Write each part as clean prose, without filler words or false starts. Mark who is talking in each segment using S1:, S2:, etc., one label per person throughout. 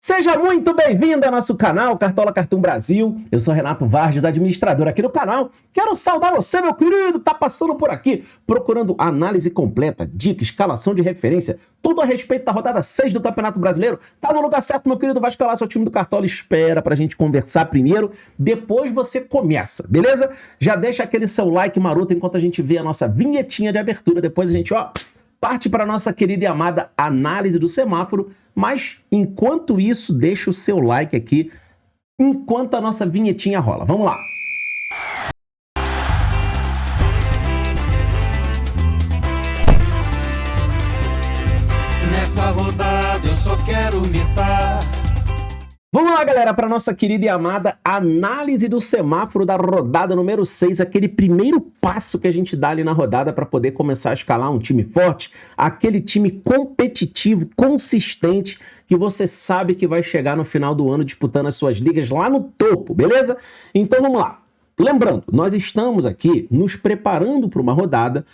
S1: Seja muito bem-vindo ao nosso canal Cartola Cartoon Brasil. Eu sou Renato Vargas, administrador aqui do canal. Quero saudar você, meu querido, que tá passando por aqui, procurando análise completa, dica, escalação de referência, tudo a respeito da rodada 6 do Campeonato Brasileiro. Tá no lugar certo, meu querido, vai escalar seu time do Cartola. Espera pra gente conversar primeiro, depois você começa, beleza? Já deixa aquele seu like maroto enquanto a gente vê a nossa vinhetinha de abertura. Depois a gente, parte para a nossa querida e amada análise do semáforo, mas enquanto isso, deixa o seu like aqui, enquanto a nossa vinhetinha rola. Vamos lá!
S2: Nessa rodada eu só quero mitar.
S1: Vamos lá, galera, para nossa querida e amada análise do semáforo da rodada número 6, aquele primeiro passo que a gente dá ali na rodada para poder começar a escalar um time forte, aquele time competitivo, consistente, que você sabe que vai chegar no final do ano disputando as suas ligas lá no topo, beleza? Então vamos lá. Lembrando, nós estamos aqui nos preparando para uma rodada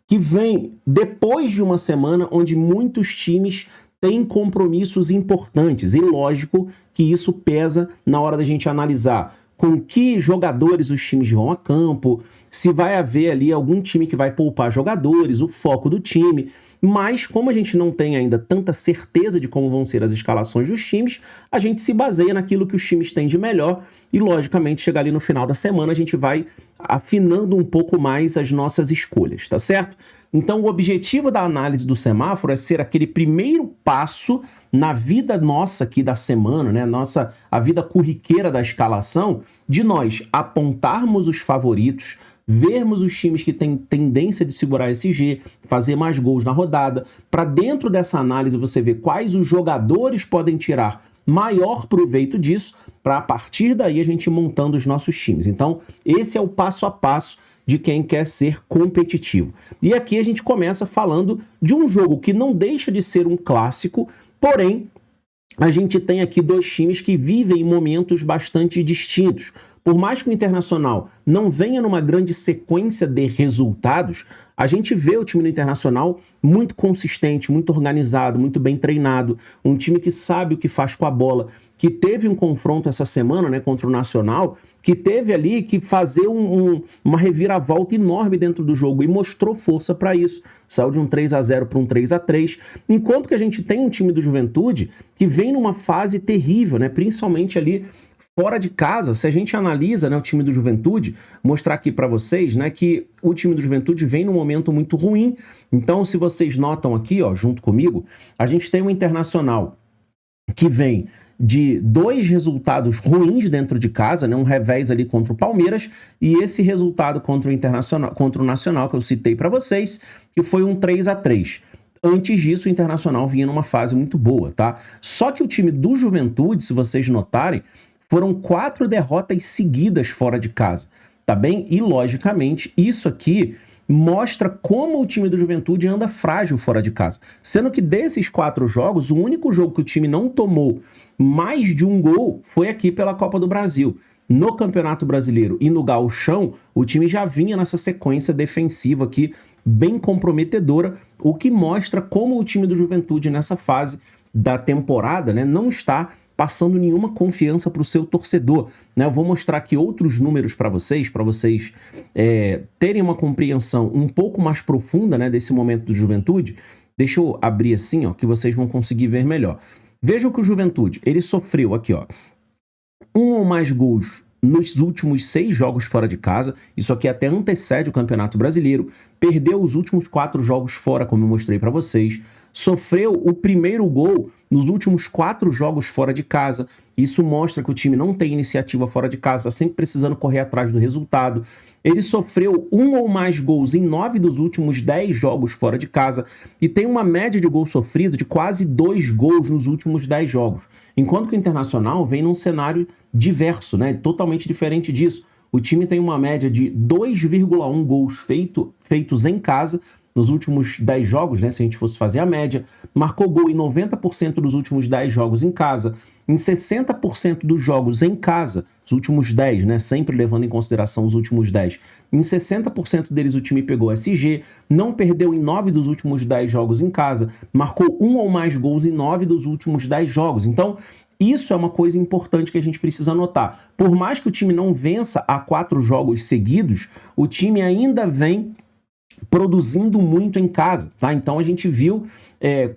S1: que vem depois de uma semana onde muitos times tem compromissos importantes e lógico que isso pesa na hora da gente analisar com que jogadores os times vão a campo, se vai haver ali algum time que vai poupar jogadores, o foco do time, mas como a gente não tem ainda tanta certeza de como vão ser as escalações dos times, a gente se baseia naquilo que os times têm de melhor e logicamente chegar ali no final da semana a gente vai afinando um pouco mais as nossas escolhas, tá certo? Então, o objetivo da análise do semáforo é ser aquele primeiro passo na vida nossa aqui da semana, né? A vida corriqueira da escalação, de nós apontarmos os favoritos, vermos os times que têm tendência de segurar SG, fazer mais gols na rodada, para dentro dessa análise você ver quais os jogadores podem tirar maior proveito disso, para a partir daí a gente montando os nossos times. Então, esse é o passo a passo de quem quer ser competitivo. E aqui a gente começa falando de um jogo que não deixa de ser um clássico, porém, a gente tem aqui dois times que vivem momentos bastante distintos. Por mais que o Internacional não venha numa grande sequência de resultados, a gente vê o time do Internacional muito consistente, muito organizado, muito bem treinado, um time que sabe o que faz com a bola, que teve um confronto essa semana, né, contra o Nacional, que teve ali que fazer uma reviravolta enorme dentro do jogo e mostrou força para isso. Saiu de um 3-0 para um 3-3, enquanto que a gente tem um time do Juventude que vem numa fase terrível, né, principalmente ali fora de casa. Se a gente analisa, né, o time do Juventude, mostrar aqui para vocês, né, que o time do Juventude vem num momento muito ruim. Então, se vocês notam aqui, junto comigo, a gente tem um Internacional que vem de dois resultados ruins dentro de casa, né, um revés ali contra o Palmeiras, e esse resultado contra o Internacional, contra o Nacional, que eu citei para vocês, que foi um 3-3. Antes disso, o Internacional vinha numa fase muito boa, tá? Só que o time do Juventude, se vocês notarem, foram 4 derrotas seguidas fora de casa, tá bem? E, logicamente, isso aqui mostra como o time do Juventude anda frágil fora de casa. Sendo que desses 4 jogos, o único jogo que o time não tomou mais de um gol foi aqui pela Copa do Brasil. No Campeonato Brasileiro e no Gauchão, o time já vinha nessa sequência defensiva aqui, bem comprometedora, o que mostra como o time do Juventude nessa fase da temporada, né, não está passando nenhuma confiança para o seu torcedor, né? Eu vou mostrar aqui outros números para vocês terem uma compreensão um pouco mais profunda, né, desse momento do Juventude. Deixa eu abrir assim, que vocês vão conseguir ver melhor. Vejam que o Juventude, ele sofreu aqui, um ou mais gols nos últimos 6 jogos fora de casa. Isso aqui até antecede o Campeonato Brasileiro. Perdeu os últimos 4 jogos fora, como eu mostrei para vocês. Sofreu o primeiro gol nos últimos 4 jogos fora de casa. Isso mostra que o time não tem iniciativa fora de casa, está sempre precisando correr atrás do resultado. Ele sofreu 1 ou mais gols em 9 dos últimos 10 jogos fora de casa e tem uma média de gol sofrido de quase 2 gols nos últimos 10 jogos. Enquanto que o Internacional vem num cenário diverso, né? Totalmente diferente disso. O time tem uma média de 2,1 gols feitos em casa nos últimos 10 jogos, né, se a gente fosse fazer a média, marcou gol em 90% dos últimos 10 jogos em casa, em 60% dos jogos em casa, os últimos 10, né, sempre levando em consideração os últimos 10, em 60% deles o time pegou SG, não perdeu em 9 dos últimos 10 jogos em casa, marcou 1 ou mais gols em 9 dos últimos 10 jogos. Então, isso é uma coisa importante que a gente precisa anotar. Por mais que o time não vença há 4 jogos seguidos, o time ainda vem produzindo muito em casa, tá? Então a gente viu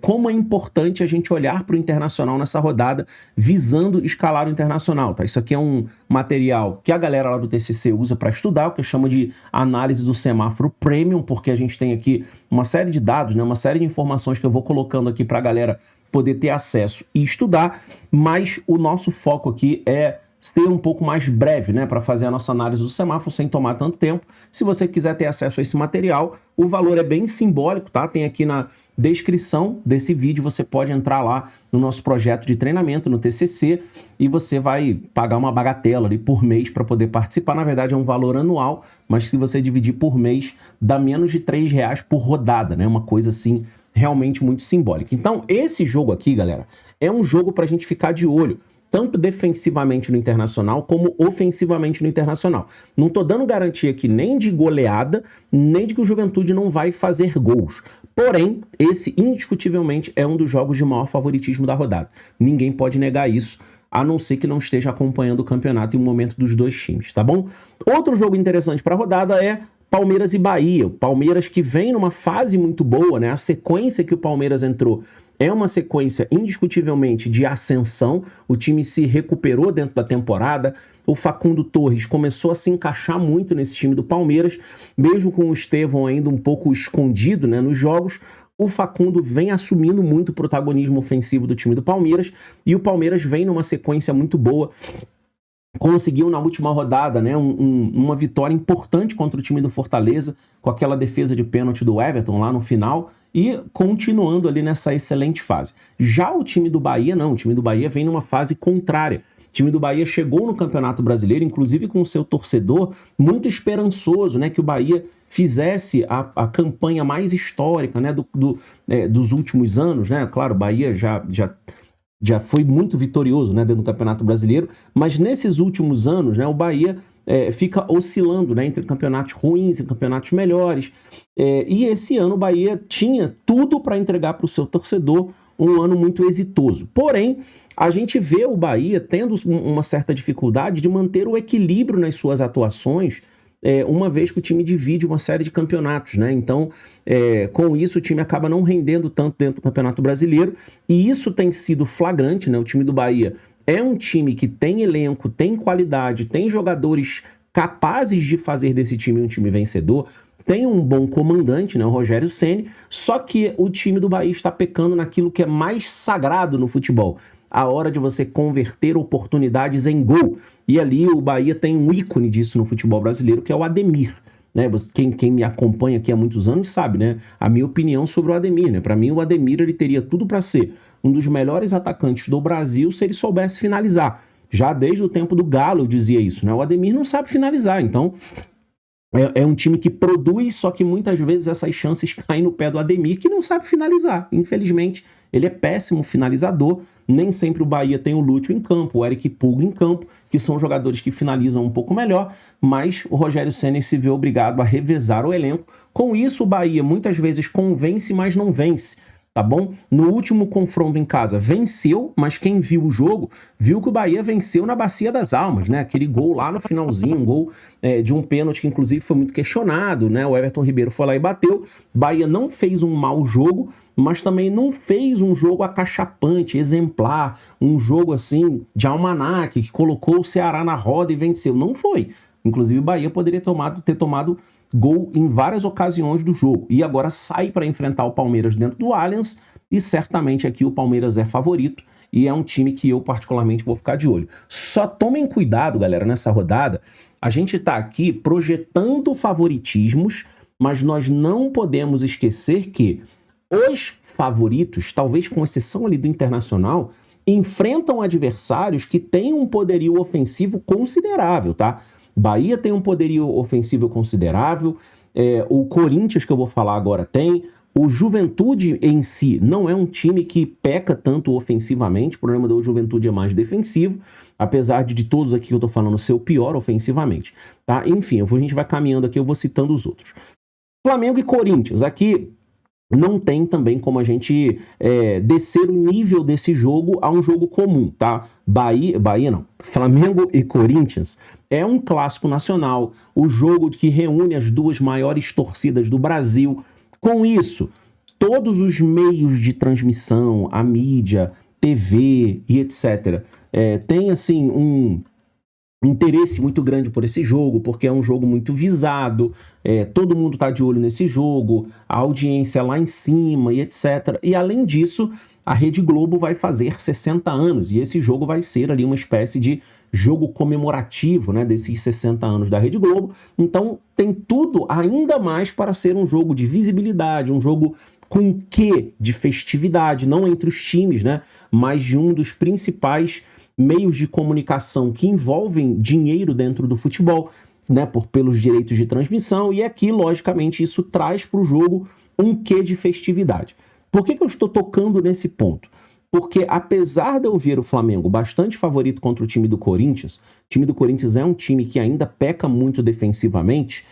S1: como é importante a gente olhar para o Internacional nessa rodada, visando escalar o Internacional, tá? Isso aqui é um material que a galera lá do TCC usa para estudar, o que chama de análise do semáforo premium, porque a gente tem aqui uma série de dados, né? Uma série de informações que eu vou colocando aqui para a galera poder ter acesso e estudar, mas o nosso foco aqui é ser um pouco mais breve, né, para fazer a nossa análise do semáforo sem tomar tanto tempo. Se você quiser ter acesso a esse material, o valor é bem simbólico, tá? Tem aqui na descrição desse vídeo, você pode entrar lá no nosso projeto de treinamento no TCC e você vai pagar uma bagatela ali por mês para poder participar. Na verdade é um valor anual, mas se você dividir por mês, dá menos de R$3 por rodada, né? Uma coisa assim realmente muito simbólica. Então esse jogo aqui, galera, é um jogo para a gente ficar de olho, tanto defensivamente no Internacional, como ofensivamente no Internacional. Não tô dando garantia aqui nem de goleada, nem de que o Juventude não vai fazer gols. Porém, esse indiscutivelmente é um dos jogos de maior favoritismo da rodada. Ninguém pode negar isso, a não ser que não esteja acompanhando o campeonato em um momento dos dois times, tá bom? Outro jogo interessante para a rodada é Palmeiras e Bahia. O Palmeiras que vem numa fase muito boa, né? A sequência que o Palmeiras entrou é uma sequência indiscutivelmente de ascensão, o time se recuperou dentro da temporada, o Facundo Torres começou a se encaixar muito nesse time do Palmeiras, mesmo com o Estevão ainda um pouco escondido, né, nos jogos, o Facundo vem assumindo muito o protagonismo ofensivo do time do Palmeiras, e o Palmeiras vem numa sequência muito boa, conseguiu na última rodada, né, uma vitória importante contra o time do Fortaleza, com aquela defesa de pênalti do Everton lá no final, e continuando ali nessa excelente fase. Já o time do Bahia, não. O time do Bahia vem numa fase contrária. O time do Bahia chegou no Campeonato Brasileiro, inclusive com o seu torcedor, muito esperançoso, né, que o Bahia fizesse a campanha mais histórica, né, dos últimos anos, né? Claro, o Bahia já foi muito vitorioso, né, dentro do Campeonato Brasileiro, mas nesses últimos anos, né, o Bahia fica oscilando, né, entre campeonatos ruins e campeonatos melhores, e esse ano o Bahia tinha tudo para entregar para o seu torcedor um ano muito exitoso. Porém, a gente vê o Bahia tendo uma certa dificuldade de manter o equilíbrio nas suas atuações, uma vez que o time divide uma série de campeonatos, né? Então, com isso, o time acaba não rendendo tanto dentro do Campeonato Brasileiro, e isso tem sido flagrante, né? O time do Bahia é um time que tem elenco, tem qualidade, tem jogadores capazes de fazer desse time um time vencedor, tem um bom comandante, né, o Rogério Ceni, só que o time do Bahia está pecando naquilo que é mais sagrado no futebol, a hora de você converter oportunidades em gol. E ali o Bahia tem um ícone disso no futebol brasileiro, que é o Ademir. Né? Quem me acompanha aqui há muitos anos sabe, né, a minha opinião sobre o Ademir. Né? Para mim, o Ademir ele teria tudo para ser um dos melhores atacantes do Brasil se ele soubesse finalizar. Já desde o tempo do Galo eu dizia isso, né? O Ademir não sabe finalizar, então é um time que produz, só que muitas vezes essas chances caem no pé do Ademir, que não sabe finalizar. Infelizmente, ele é péssimo finalizador. Nem sempre o Bahia tem o Lúcio em campo, o Eric Pulga em campo, que são jogadores que finalizam um pouco melhor, mas o Rogério Ceni se vê obrigado a revezar o elenco. Com isso, o Bahia muitas vezes convence, mas não vence. Tá bom? No último confronto em casa venceu, mas quem viu o jogo viu que o Bahia venceu na Bacia das Almas, né? Aquele gol lá no finalzinho, um gol de um pênalti que inclusive foi muito questionado, né? O Everton Ribeiro foi lá e bateu. Bahia não fez um mau jogo, mas também não fez um jogo acachapante, exemplar, um jogo assim de almanaque, que colocou o Ceará na roda e venceu. Não foi. Inclusive o Bahia poderia ter tomado gol em várias ocasiões do jogo, e agora sai para enfrentar o Palmeiras dentro do Allianz, e certamente aqui o Palmeiras é favorito, e é um time que eu particularmente vou ficar de olho. Só tomem cuidado, galera, nessa rodada, a gente está aqui projetando favoritismos, mas nós não podemos esquecer que os favoritos, talvez com exceção ali do Internacional, enfrentam adversários que têm um poderio ofensivo considerável, tá? Bahia tem um poderio ofensivo considerável, O Corinthians, que eu vou falar agora, tem. O Juventude em si não é um time que peca tanto ofensivamente, o problema do Juventude é mais defensivo, apesar de todos aqui que eu tô falando ser o pior ofensivamente, tá? Enfim, a gente vai caminhando aqui, eu vou citando os outros. Flamengo e Corinthians, aqui não tem também como a gente descer o nível desse jogo a um jogo comum, tá? Bahia não. Flamengo e Corinthians é um clássico nacional, o jogo que reúne as duas maiores torcidas do Brasil. Com isso, todos os meios de transmissão, a mídia, TV e etc., tem assim um interesse muito grande por esse jogo, porque é um jogo muito visado, todo mundo está de olho nesse jogo, a audiência é lá em cima e etc. E além disso, a Rede Globo vai fazer 60 anos, e esse jogo vai ser ali uma espécie de jogo comemorativo, né, desses 60 anos da Rede Globo. Então tem tudo ainda mais para ser um jogo de visibilidade, um jogo com quê de festividade, não entre os times, né, mas de um dos principais meios de comunicação que envolvem dinheiro dentro do futebol, né, pelos direitos de transmissão, e aqui, logicamente, isso traz para o jogo um quê de festividade. Por que eu estou tocando nesse ponto? Porque apesar de eu ver o Flamengo bastante favorito contra o time do Corinthians é um time que ainda peca muito defensivamente,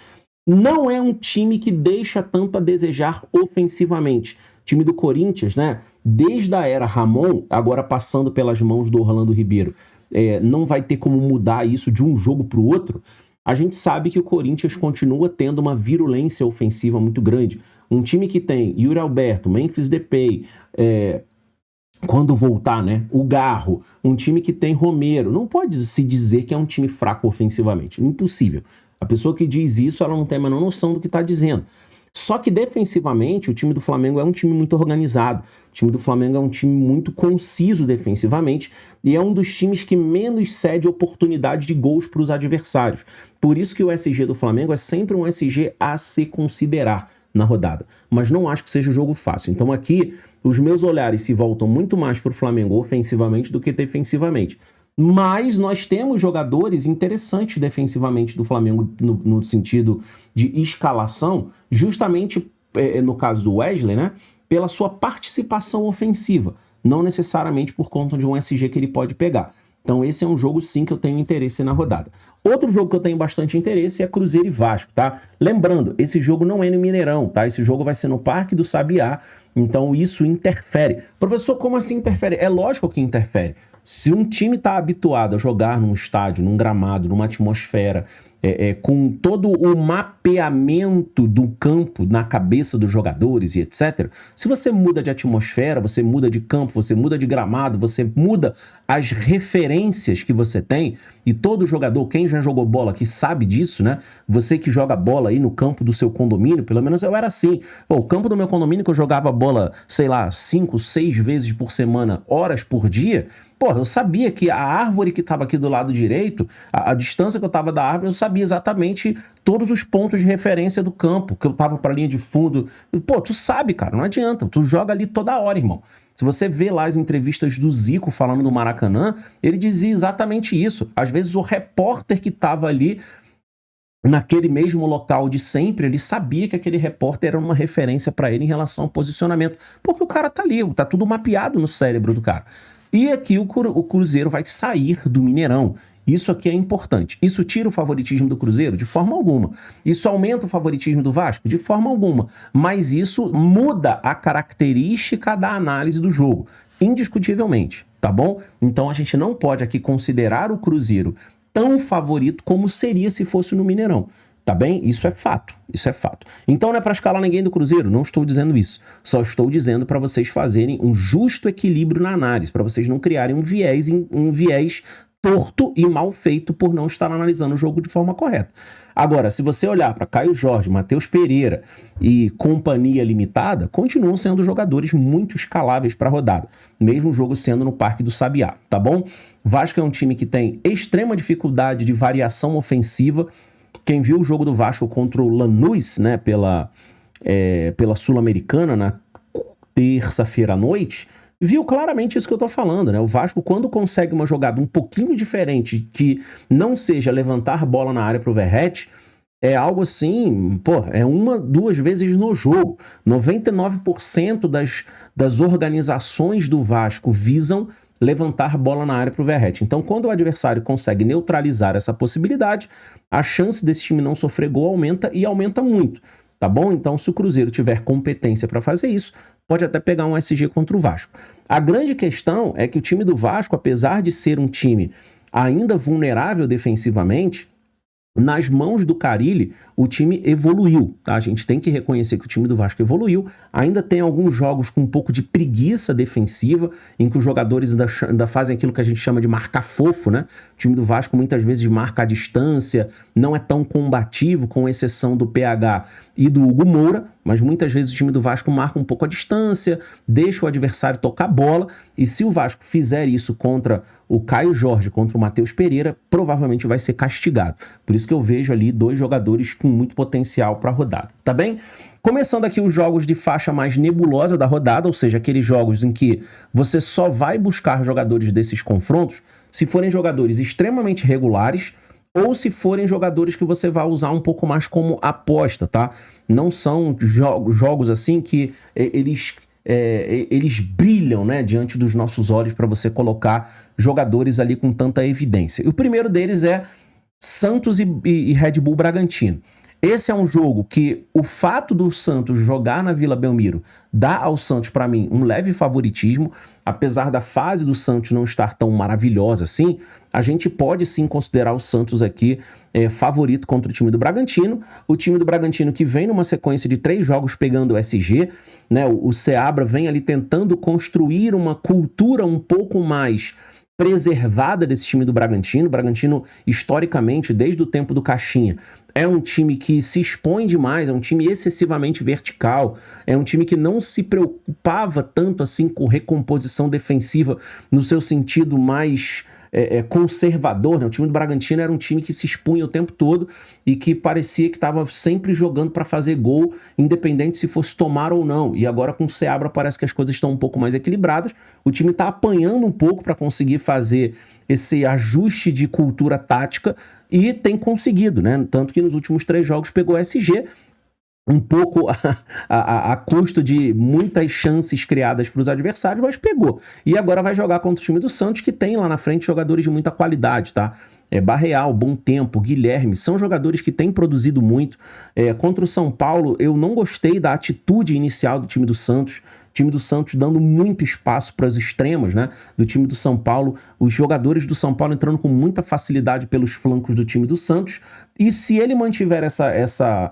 S1: não é um time que deixa tanto a desejar ofensivamente. O time do Corinthians, né, desde a era Ramon, agora passando pelas mãos do Orlando Ribeiro, não vai ter como mudar isso de um jogo para o outro. A gente sabe que o Corinthians continua tendo uma virulência ofensiva muito grande. Um time que tem Yuri Alberto, Memphis Depay, quando voltar, né, o Garro, um time que tem Romero, não pode se dizer que é um time fraco ofensivamente, impossível. A pessoa que diz isso, ela não tem a menor noção do que está dizendo. Só que defensivamente, o time do Flamengo é um time muito organizado, o time do Flamengo é um time muito conciso defensivamente e é um dos times que menos cede oportunidade de gols para os adversários. Por isso que o SG do Flamengo é sempre um SG a se considerar na rodada, mas não acho que seja um jogo fácil. Então aqui, os meus olhares se voltam muito mais para o Flamengo ofensivamente do que defensivamente. Mas nós temos jogadores interessantes defensivamente do Flamengo no sentido de escalação, justamente no caso do Wesley, né, pela sua participação ofensiva, não necessariamente por conta de um SG que ele pode pegar. Então esse é um jogo sim que eu tenho interesse na rodada. Outro jogo que eu tenho bastante interesse é Cruzeiro e Vasco, tá? Lembrando, esse jogo não é no Mineirão, tá? Esse jogo vai ser no Parque do Sabiá, então isso interfere. Professor, como assim interfere? É lógico que interfere. Se um time está habituado a jogar num estádio, num gramado, numa atmosfera, com todo o mapeamento do campo na cabeça dos jogadores e etc., se você muda de atmosfera, você muda de campo, você muda de gramado, você muda as referências que você tem, e todo jogador, quem já jogou bola que sabe disso, né? Você que joga bola aí no campo do seu condomínio, pelo menos eu era assim. Pô, o campo do meu condomínio que eu jogava bola, sei lá, 5, 6 vezes por semana, horas por dia, porra, eu sabia que a árvore que estava aqui do lado direito, a distância que eu estava da árvore, eu sabia exatamente todos os pontos de referência do campo, que eu estava para a linha de fundo. Pô, tu sabe, cara, não adianta, tu joga ali toda hora, irmão. Se você vê lá as entrevistas do Zico falando do Maracanã, ele dizia exatamente isso. Às vezes o repórter que estava ali naquele mesmo local de sempre, ele sabia que aquele repórter era uma referência para ele em relação ao posicionamento, porque o cara tá ali, tá tudo mapeado no cérebro do cara. E aqui o Cruzeiro vai sair do Mineirão. Isso aqui é importante. Isso tira o favoritismo do Cruzeiro? De forma alguma. Isso aumenta o favoritismo do Vasco? De forma alguma. Mas isso muda a característica da análise do jogo, indiscutivelmente, tá bom? Então a gente não pode aqui considerar o Cruzeiro tão favorito como seria se fosse no Mineirão. Tá bem? Isso é fato, isso é fato. Então não é para escalar ninguém do Cruzeiro, não estou dizendo isso. Só estou dizendo para vocês fazerem um justo equilíbrio na análise, para vocês não criarem um viés torto e mal feito por não estar analisando o jogo de forma correta. Agora, se você olhar para Caio Jorge, Matheus Pereira e companhia limitada, continuam sendo jogadores muito escaláveis para a rodada, mesmo o jogo sendo no Parque do Sabiá, tá bom? Vasco é um time que tem extrema dificuldade de variação ofensiva. Quem viu o jogo do Vasco contra o Lanús, né, pela Sul-Americana na terça-feira à noite, viu claramente isso que eu tô falando, né? O Vasco, quando consegue uma jogada um pouquinho diferente, que não seja levantar bola na área pro Verratti, é algo assim, pô, é uma, duas vezes no jogo. 99% das organizações do Vasco visam levantar bola na área para o Verratti. Então, quando o adversário consegue neutralizar essa possibilidade, a chance desse time não sofrer gol aumenta e aumenta muito, tá bom? Então, se o Cruzeiro tiver competência para fazer isso, pode até pegar um SG contra o Vasco. A grande questão é que o time do Vasco, apesar de ser um time ainda vulnerável defensivamente, nas mãos do Carille, o time evoluiu, tá? A gente tem que reconhecer que o time do Vasco evoluiu. Ainda tem alguns jogos com um pouco de preguiça defensiva, em que os jogadores ainda fazem aquilo que a gente chama de marcar fofo, né? O time do Vasco muitas vezes marca a distância, não é tão combativo, com exceção do PH e do Hugo Moura, mas muitas vezes o time do Vasco marca um pouco a distância, deixa o adversário tocar a bola, e se o Vasco fizer isso contra o Caio Jorge, contra o Matheus Pereira, provavelmente vai ser castigado. Por isso que eu vejo ali dois jogadores com muito potencial para a rodada, tá bem? Começando aqui os jogos de faixa mais nebulosa da rodada, ou seja, aqueles jogos em que você só vai buscar jogadores desses confrontos se forem jogadores extremamente regulares ou se forem jogadores que você vai usar um pouco mais como aposta, tá? Não são jogos assim que eles brilham, né, diante dos nossos olhos para você colocar jogadores ali com tanta evidência. E o primeiro deles é Santos e Red Bull Bragantino. Esse é um jogo que o fato do Santos jogar na Vila Belmiro dá ao Santos, para mim, um leve favoritismo. Apesar da fase do Santos não estar tão maravilhosa assim, a gente pode sim considerar o Santos aqui favorito contra o time do Bragantino. O time do Bragantino que vem numa sequência de 3 jogos pegando o SG, né? O Seabra vem ali tentando construir uma cultura um pouco mais preservada desse time do Bragantino. O Bragantino, historicamente, desde o tempo do Caixinha, é um time que se expõe demais, é um time excessivamente vertical, é um time que não se preocupava tanto assim com recomposição defensiva no seu sentido mais conservador, né? O time do Bragantino era um time que se expunha o tempo todo e que parecia que estava sempre jogando para fazer gol, independente se fosse tomar ou não. E agora com o Seabra parece que as coisas estão um pouco mais equilibradas. O time está apanhando um pouco para conseguir fazer esse ajuste de cultura tática e tem conseguido, né? Tanto que nos últimos 3 jogos pegou SG, um pouco a custo de muitas chances criadas para os adversários, mas pegou. E agora vai jogar contra o time do Santos, que tem lá na frente jogadores de muita qualidade, tá? Barreal, Bom Tempo, Guilherme, são jogadores que têm produzido muito. Contra o São Paulo, eu não gostei da atitude inicial do time do Santos. O time do Santos dando muito espaço para os extremos, né? Do time do São Paulo, os jogadores do São Paulo entrando com muita facilidade pelos flancos do time do Santos. E se ele mantiver essa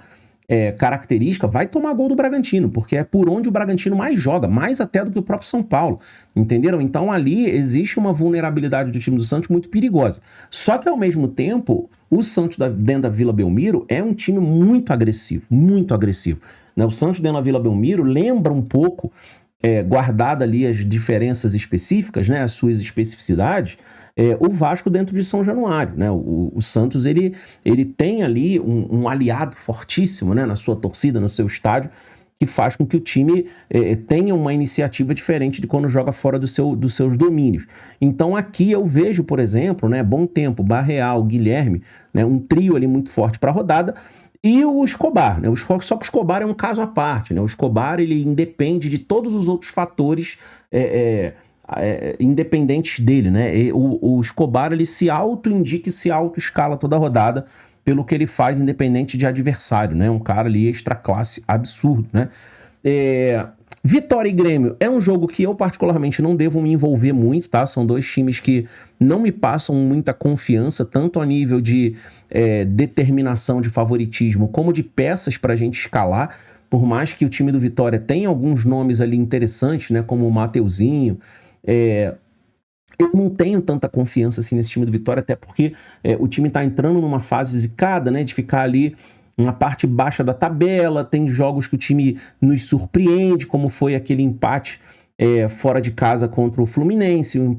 S1: característica, vai tomar gol do Bragantino, porque é por onde o Bragantino mais joga, mais até do que o próprio São Paulo, entenderam? Então ali existe uma vulnerabilidade do time do Santos muito perigosa. Só que ao mesmo tempo, o Santos dentro da Vila Belmiro é um time muito agressivo, né? O Santos dentro da Vila Belmiro lembra um pouco, guardada ali as diferenças específicas, né, as suas especificidades, o Vasco dentro de São Januário, né? O Santos ele tem ali um aliado fortíssimo, né, na sua torcida, no seu estádio, que faz com que o time tenha uma iniciativa diferente de quando joga fora dos seus domínios. Então aqui eu vejo, por exemplo, né, Bom Tempo, Barreal, Guilherme, né, um trio ali muito forte para a rodada. E o Escobar, né? Só que o Escobar é um caso à parte, né? O Escobar ele independe de todos os outros fatores independentes dele, né? O Escobar ele se auto-indica e se auto-escala toda a rodada pelo que ele faz, independente de adversário, né? Um cara ali extra classe absurdo, né? Vitória e Grêmio é um jogo que eu particularmente não devo me envolver muito, tá? São 2 times que não me passam muita confiança, tanto a nível de determinação de favoritismo, como de peças pra gente escalar, por mais que o time do Vitória tenha alguns nomes ali interessantes, né? Como o Mateuzinho. Eu não tenho tanta confiança assim nesse time do Vitória, até porque o time tá entrando numa fase zicada, né? De ficar ali na parte baixa da tabela, tem jogos que o time nos surpreende, como foi aquele empate fora de casa contra o Fluminense, um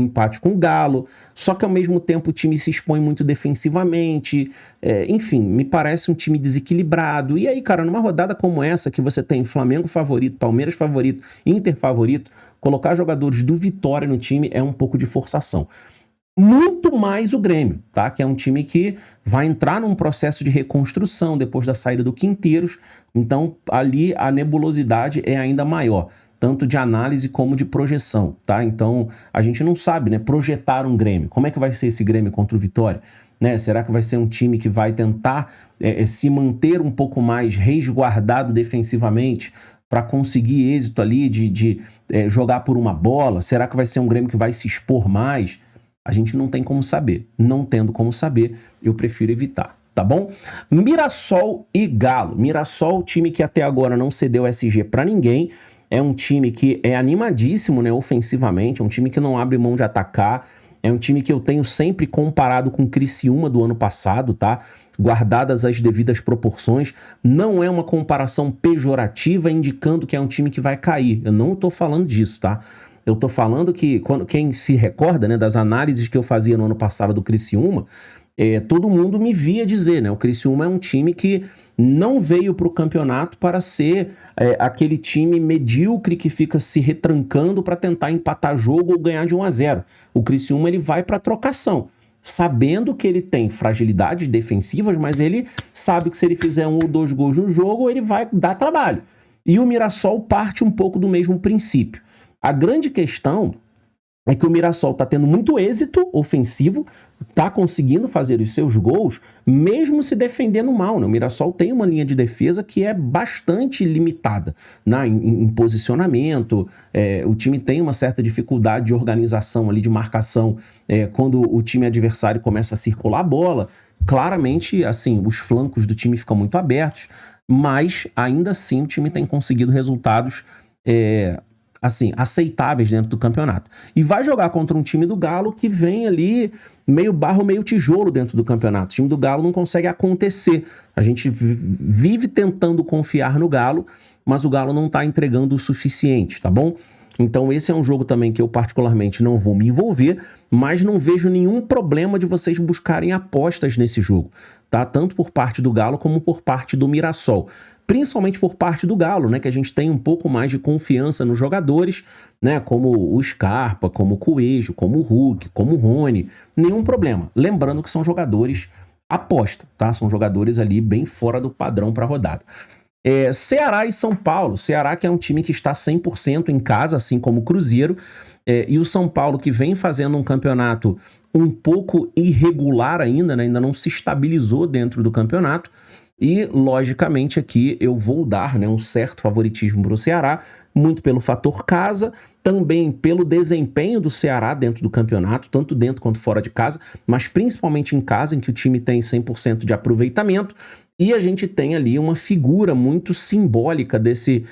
S1: empate com o Galo, só que ao mesmo tempo o time se expõe muito defensivamente, enfim, me parece um time desequilibrado. E aí, cara, numa rodada como essa, que você tem Flamengo favorito, Palmeiras favorito, Inter favorito, colocar jogadores do Vitória no time é um pouco de forçação. muito mais o Grêmio, tá? Que é um time que vai entrar num processo de reconstrução depois da saída do Quinteiros, então ali a nebulosidade é ainda maior, tanto de análise como de projeção, tá? Então a gente não sabe, né? Projetar um Grêmio, como é que vai ser esse Grêmio contra o Vitória? Né? Será que vai ser um time que vai tentar se manter um pouco mais resguardado defensivamente para conseguir êxito ali de jogar por uma bola? Será que vai ser um Grêmio que vai se expor mais? A gente não tem como saber. Não tendo como saber, eu prefiro evitar, tá bom? Mirassol e Galo. Mirassol, time que até agora não cedeu SG para ninguém. É um time que é animadíssimo, né, ofensivamente. É um time que não abre mão de atacar. É um time que eu tenho sempre comparado com o Criciúma do ano passado, tá? Guardadas as devidas proporções. Não é uma comparação pejorativa indicando que é um time que vai cair. Eu não tô falando disso, tá? Eu tô falando que, quem se recorda, né, das análises que eu fazia no ano passado do Criciúma, todo mundo me via dizer, né, o Criciúma é um time que não veio para o campeonato para ser aquele time medíocre que fica se retrancando para tentar empatar jogo ou ganhar de 1-0. O Criciúma ele vai para trocação, sabendo que ele tem fragilidades defensivas, mas ele sabe que se ele fizer 1 ou 2 gols no jogo, ele vai dar trabalho. E o Mirassol parte um pouco do mesmo princípio. A grande questão é que o Mirassol está tendo muito êxito ofensivo, está conseguindo fazer os seus gols, mesmo se defendendo mal, né? O Mirassol tem uma linha de defesa que é bastante limitada, né? em posicionamento, o time tem uma certa dificuldade de organização ali, de marcação, quando o time adversário começa a circular a bola. Claramente, assim, os flancos do time ficam muito abertos, mas ainda assim o time tem conseguido resultados assim, aceitáveis dentro do campeonato. E vai jogar contra um time do Galo que vem ali meio barro, meio tijolo dentro do campeonato. O time do Galo não consegue acontecer. A gente vive tentando confiar no Galo, mas o Galo não tá entregando o suficiente, tá bom? Então esse é um jogo também que eu particularmente não vou me envolver, mas não vejo nenhum problema de vocês buscarem apostas nesse jogo, tá? Tanto por parte do Galo como por parte do Mirassol. Principalmente por parte do Galo, né, que a gente tem um pouco mais de confiança nos jogadores, né, como o Scarpa, como o Coelho, como o Hulk, como o Rony, nenhum problema. Lembrando que são jogadores aposta, tá? São jogadores ali bem fora do padrão para a rodada. Ceará e São Paulo. Ceará que é um time que está 100% em casa, assim como o Cruzeiro, e o São Paulo que vem fazendo um campeonato um pouco irregular ainda, né, ainda não se estabilizou dentro do campeonato. E, logicamente, aqui eu vou dar, né, um certo favoritismo para o Ceará, muito pelo fator casa, também pelo desempenho do Ceará dentro do campeonato, tanto dentro quanto fora de casa, mas principalmente em casa, em que o time tem 100% de aproveitamento, e a gente tem ali uma figura muito simbólica desse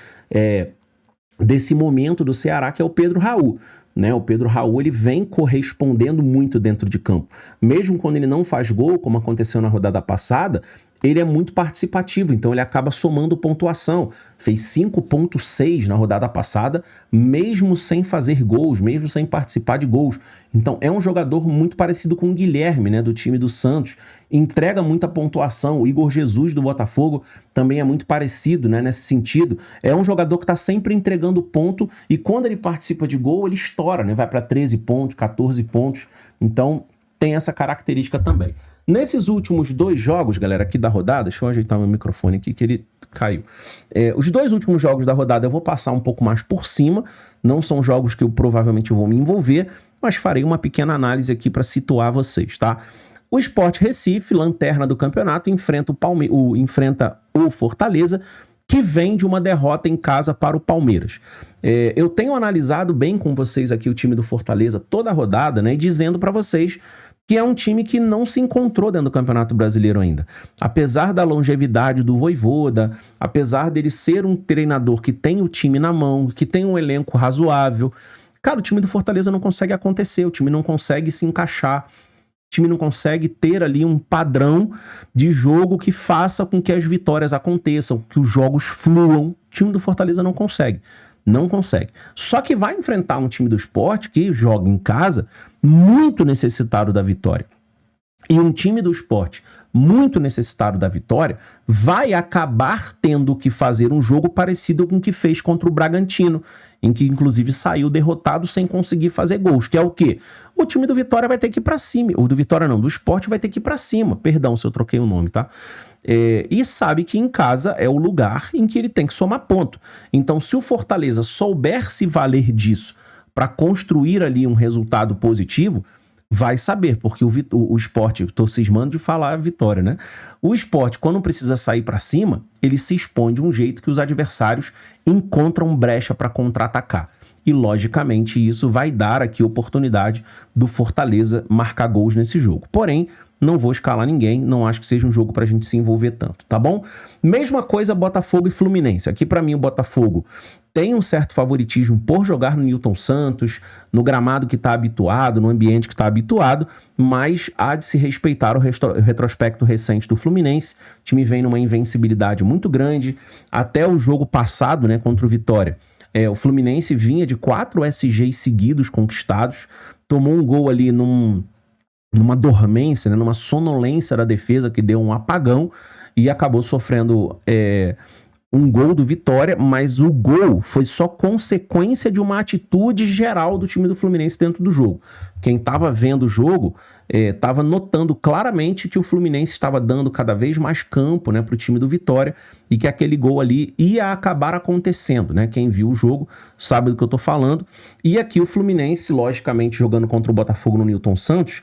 S1: momento do Ceará, que é o Pedro Raul. Né, o Pedro Raul ele vem correspondendo muito dentro de campo. Mesmo quando ele não faz gol, como aconteceu na rodada passada, ele é muito participativo, então ele acaba somando pontuação. Fez 5,6 na rodada passada, mesmo sem fazer gols, mesmo sem participar de gols. Então é um jogador muito parecido com o Guilherme, né, do time do Santos. Entrega muita pontuação. O Igor Jesus do Botafogo também é muito parecido, né, nesse sentido. É um jogador que está sempre entregando ponto e quando ele participa de gol, ele estoura, né, vai para 13 pontos, 14 pontos. Então tem essa característica também. Nesses últimos 2 jogos, galera, aqui da rodada, deixa eu ajeitar meu microfone aqui que ele caiu. Os 2 últimos jogos da rodada eu vou passar um pouco mais por cima, não são jogos que eu provavelmente vou me envolver, mas farei uma pequena análise aqui para situar vocês, tá? O Sport Recife, lanterna do campeonato, enfrenta o Fortaleza, que vem de uma derrota em casa para o Palmeiras. Eu tenho analisado bem com vocês aqui o time do Fortaleza toda a rodada, né, e dizendo para vocês que é um time que não se encontrou dentro do Campeonato Brasileiro ainda. Apesar da longevidade do Vojvoda, apesar dele ser um treinador que tem o time na mão, que tem um elenco razoável, cara, o time do Fortaleza não consegue acontecer, o time não consegue se encaixar, o time não consegue ter ali um padrão de jogo que faça com que as vitórias aconteçam, que os jogos fluam. O time do Fortaleza não consegue. Não consegue. Só que vai enfrentar um time do Sport que joga em casa muito necessitado da vitória. E um time do Sport muito necessitado da vitória vai acabar tendo que fazer um jogo parecido com o que fez contra o Bragantino, em que inclusive saiu derrotado sem conseguir fazer gols, que é o quê? o time do Vitória vai ter que ir pra cima. O do Vitória não, do Sport vai ter que ir pra cima. Perdão se eu troquei o nome, tá? E sabe que em casa é o lugar em que ele tem que somar ponto. Então, se o Fortaleza souber se valer disso para construir ali um resultado positivo, vai saber, porque o Sport, tô cismando de falar a Vitória, né? O Sport, quando precisa sair para cima, ele se expõe de um jeito que os adversários encontram brecha para contra-atacar. E, logicamente, isso vai dar aqui oportunidade do Fortaleza marcar gols nesse jogo. Porém, não vou escalar ninguém, não acho que seja um jogo pra gente se envolver tanto, tá bom? Mesma coisa Botafogo e Fluminense. Aqui pra mim o Botafogo tem um certo favoritismo por jogar no Newton Santos, no gramado que tá habituado, no ambiente que tá habituado, mas há de se respeitar o retrospecto recente do Fluminense. O time vem numa invencibilidade muito grande, até o jogo passado, né, contra o Vitória. O Fluminense vinha de 4 SGs seguidos conquistados, tomou um gol ali numa dormência, né, numa sonolência da defesa que deu um apagão e acabou sofrendo um gol do Vitória, mas o gol foi só consequência de uma atitude geral do time do Fluminense dentro do jogo. Quem estava vendo o jogo estava notando claramente que o Fluminense estava dando cada vez mais campo, né, para o time do Vitória e que aquele gol ali ia acabar acontecendo, né? Quem viu o jogo sabe do que eu estou falando. E aqui o Fluminense, logicamente, jogando contra o Botafogo no Newton Santos,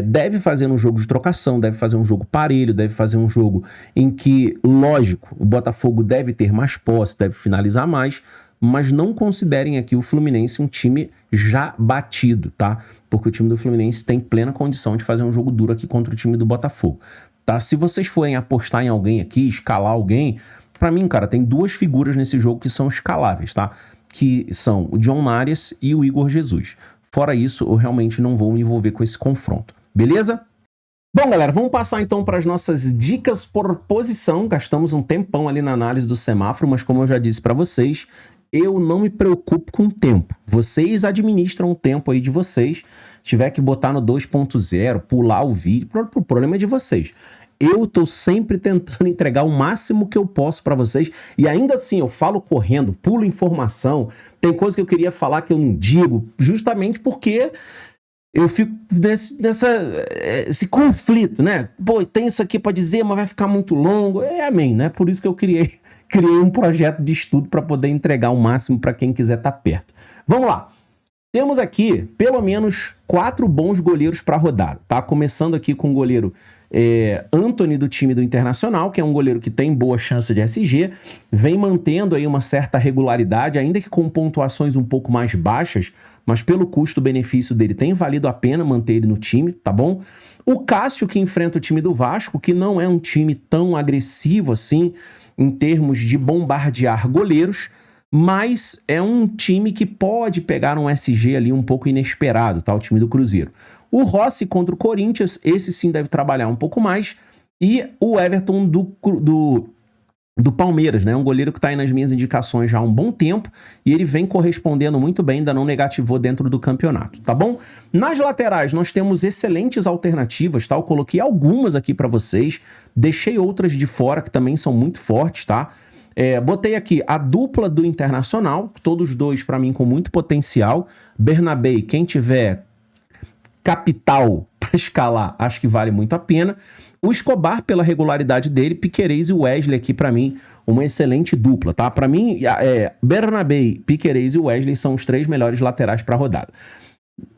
S1: deve fazer um jogo de trocação, deve fazer um jogo parelho, deve fazer um jogo em que, lógico, o Botafogo deve ter mais posse, deve finalizar mais, mas não considerem aqui o Fluminense um time já batido, tá? Porque o time do Fluminense tem plena condição de fazer um jogo duro aqui contra o time do Botafogo, tá? Se vocês forem apostar em alguém aqui, escalar alguém, pra mim, cara, tem 2 figuras nesse jogo que são escaláveis, tá? Que são o John Arias e o Igor Jesus. Fora isso, eu realmente não vou me envolver com esse confronto, beleza? Bom, galera, vamos passar então para as nossas dicas por posição. Gastamos um tempão ali na análise do semáforo, mas como eu já disse para vocês, eu não me preocupo com o tempo. Vocês administram o tempo aí de vocês. Se tiver que botar no 2.0, pular o vídeo, o problema é de vocês. Eu tô sempre tentando entregar o máximo que eu posso para vocês e ainda assim eu falo correndo, pulo informação, tem coisa que eu queria falar que eu não digo, justamente porque eu fico nesse conflito, né? Pô, tem isso aqui para dizer, mas vai ficar muito longo. Amém, né? Por isso que eu criei um projeto de estudo para poder entregar o máximo para quem quiser estar perto. Vamos lá. Temos aqui pelo menos 4 bons goleiros para a rodada, tá? Começando aqui com o goleiro Antony do time do Internacional, que é um goleiro que tem boa chance de SG, vem mantendo aí uma certa regularidade, ainda que com pontuações um pouco mais baixas, mas pelo custo-benefício dele tem valido a pena manter ele no time, tá bom? O Cássio, que enfrenta o time do Vasco, que não é um time tão agressivo assim, em termos de bombardear goleiros, mas é um time que pode pegar um SG ali um pouco inesperado, tá? O time do Cruzeiro. O Rossi contra o Corinthians, esse sim deve trabalhar um pouco mais. E o Everton do Palmeiras, né? Um goleiro que está aí nas minhas indicações já há um bom tempo e ele vem correspondendo muito bem, ainda não negativou dentro do campeonato, tá bom? Nas laterais nós temos excelentes alternativas, tá? Eu coloquei algumas aqui para vocês, deixei outras de fora que também são muito fortes, tá? Botei aqui a dupla do Internacional, todos dois para mim com muito potencial. Bernabé, quem tiver capital para escalar, acho que vale muito a pena. O Escobar, pela regularidade dele, Piquerez e Wesley aqui para mim, uma excelente dupla, tá? Para mim, Bernabé, Piquerez e Wesley são os 3 melhores laterais para a rodada.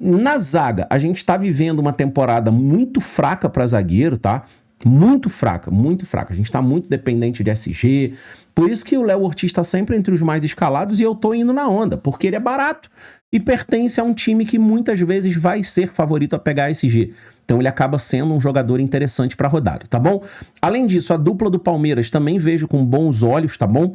S1: Na zaga, a gente está vivendo uma temporada muito fraca para zagueiro, tá? Muito fraca, muito fraca. A gente está muito dependente de SG. Por isso que o Léo Ortiz está sempre entre os mais escalados e eu tô indo na onda, porque ele é barato e pertence a um time que muitas vezes vai ser favorito a pegar SG. Então ele acaba sendo um jogador interessante para a rodada, tá bom? Além disso, a dupla do Palmeiras também vejo com bons olhos, tá bom?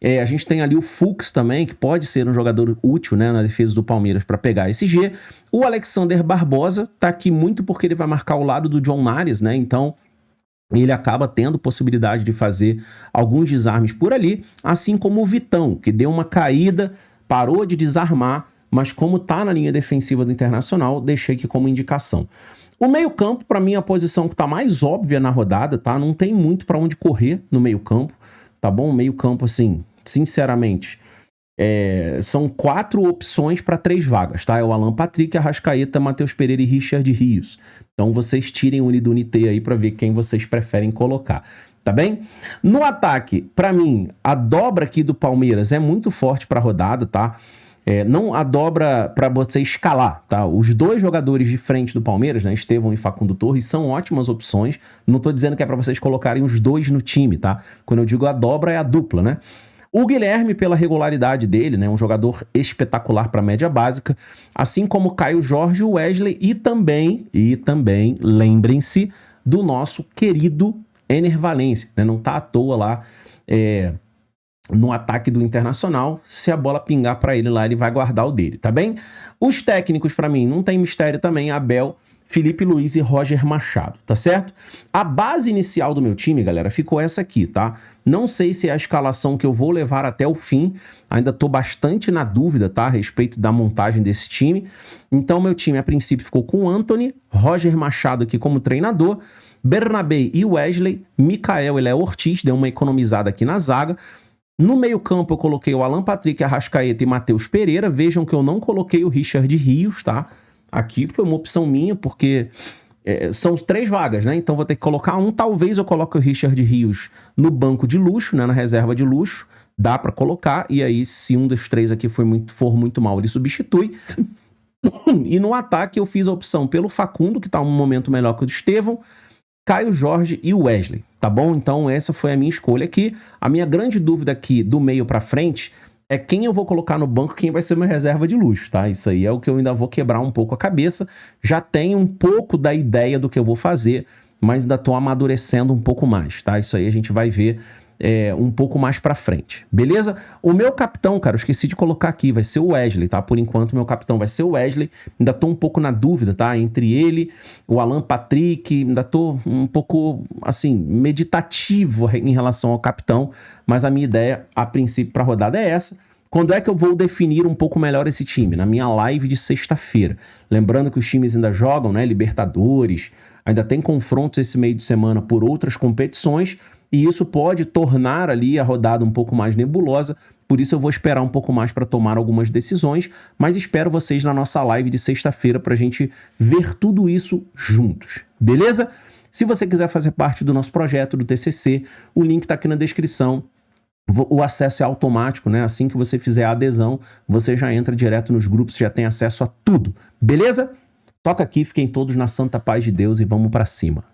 S1: A gente tem ali o Fux também, que pode ser um jogador útil, né, na defesa do Palmeiras para pegar SG. O Alexander Barbosa tá aqui muito porque ele vai marcar ao lado do John Arias, né? Então ele acaba tendo possibilidade de fazer alguns desarmes por ali, assim como o Vitão, que deu uma caída, parou de desarmar, mas como tá na linha defensiva do Internacional, deixei aqui como indicação. O meio-campo, para mim, é a posição que tá mais óbvia na rodada, tá? Não tem muito para onde correr no meio-campo, tá bom? O meio-campo, assim, sinceramente, São 4 opções para 3 vagas, tá? É o Alan Patrick, Arrascaeta, Matheus Pereira e Richard Rios. Então vocês tirem o Unidunité aí para ver quem vocês preferem colocar, tá bem? No ataque, para mim, a dobra aqui do Palmeiras é muito forte para a rodada, tá? Não a dobra para você escalar, tá? Os 2 jogadores de frente do Palmeiras, né, Estevão e Facundo Torres, são ótimas opções. Não tô dizendo que é para vocês colocarem os 2 no time, tá? Quando eu digo a dobra, é a dupla, né? O Guilherme, pela regularidade dele, né, um jogador espetacular para média básica, assim como Caio Jorge, o Wesley e também, lembrem-se do nosso querido Ener Valencia, né? Não tá à toa lá no ataque do Internacional. Se a bola pingar para ele lá, ele vai guardar o dele, tá bem? Os técnicos, para mim, não tem mistério também, Abel, Felipe Luiz e Roger Machado, tá certo? A base inicial do meu time, galera, ficou essa aqui, tá? Não sei se é a escalação que eu vou levar até o fim, ainda tô bastante na dúvida, tá? A respeito da montagem desse time. Então, meu time, a princípio, ficou com o Antony, Roger Machado aqui como treinador, Bernabé e Wesley, Mikael e Léo Ortiz, deu uma economizada aqui na zaga. No meio-campo eu coloquei o Alan Patrick, Arrascaeta e Matheus Pereira. Vejam que eu não coloquei o Richard Rios, tá? Aqui foi uma opção minha, porque são 3 vagas, né? Então vou ter que colocar um. Talvez eu coloque o Richard Rios no banco de luxo, né? Na reserva de luxo. Dá pra colocar. E aí, se um dos 3 aqui for muito mal, ele substitui. E no ataque eu fiz a opção pelo Facundo, que tá um momento melhor que o do Estevão, Caio Jorge e o Wesley, tá bom? Então essa foi a minha escolha aqui. A minha grande dúvida aqui do meio pra frente é quem eu vou colocar no banco, quem vai ser minha reserva de luxo, tá? Isso aí é o que eu ainda vou quebrar um pouco a cabeça. Já tenho um pouco da ideia do que eu vou fazer, mas ainda tô amadurecendo um pouco mais, tá? Isso aí a gente vai ver um pouco mais pra frente, beleza? O meu capitão, cara, eu esqueci de colocar aqui, vai ser o Wesley, tá? Por enquanto, meu capitão vai ser o Wesley. Ainda tô um pouco na dúvida, tá? Entre ele, o Alan Patrick, ainda tô um pouco, assim, meditativo em relação ao capitão, mas a minha ideia, a princípio, pra rodada é essa. Quando é que eu vou definir um pouco melhor esse time? Na minha live de sexta-feira. Lembrando que os times ainda jogam, né? Libertadores, ainda tem confrontos esse meio de semana por outras competições, e isso pode tornar ali a rodada um pouco mais nebulosa. Por isso eu vou esperar um pouco mais para tomar algumas decisões, mas espero vocês na nossa live de sexta-feira para a gente ver tudo isso juntos, beleza? Se você quiser fazer parte do nosso projeto do TCC, o link está aqui na descrição. O acesso é automático, né? Assim que você fizer a adesão, você já entra direto nos grupos, já tem acesso a tudo, beleza? Toca aqui, fiquem todos na santa paz de Deus e vamos para cima.